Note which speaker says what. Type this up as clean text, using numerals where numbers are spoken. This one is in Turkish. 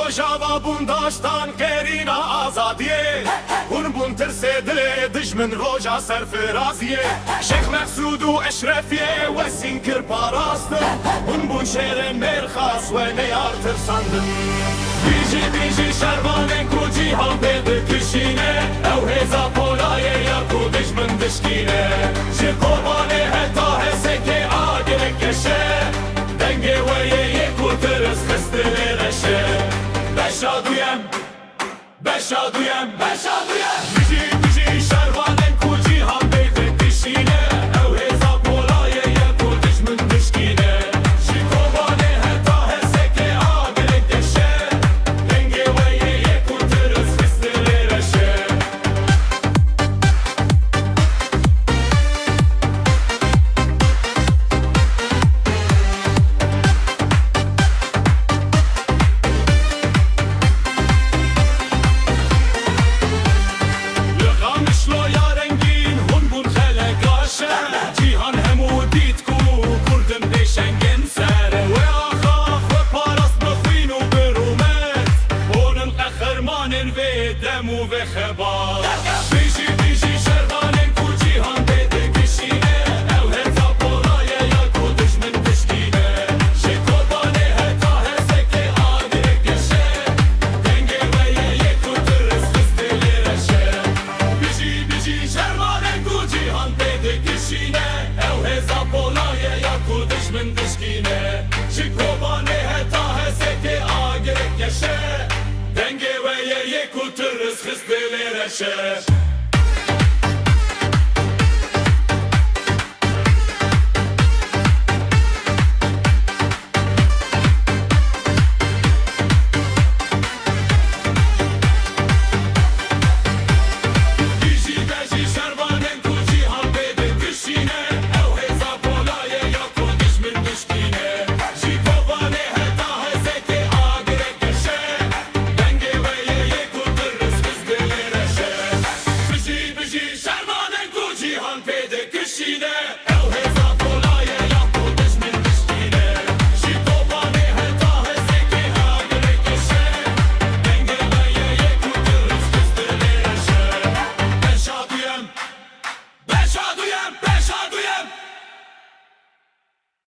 Speaker 1: Rojava bundaştan gerina azadiye bun tırse dile düşmün roja serfiraziye Şeyh Mehsudu Eşrefiye ve sinkir parastı bun şehre merkhas ve ne artır sandın Biji şervanen ku cihan pedi kişine ev heza polaye ya ku düşmün dişkine Ji kurbane heta heseke agirek yaşe denge ve ye ku tırız kıstile reşe Beşaduyem Biji şervanen ku cihan pedi kişine ev heza polaye ya ku düşmün dişkine Ji kurbane heta heseke agirek yaşe denge ve ye ku tırız kıstile reşe دمو و خبار بیجی شربانن کو جیهان بده کشینه او هتا پولایه یا کو دشمن دشکینه شی قربانه هتا هسکه آدره گشه دنگه و یه کو ترس کستلی رشه بیجی شربانن کو جیهان بده کشینه او هتا پولایه یا کو دشمن دشکینه شی قربانه هتا هسکه آدره گشه denge ve ye kuturuz hızlı reşe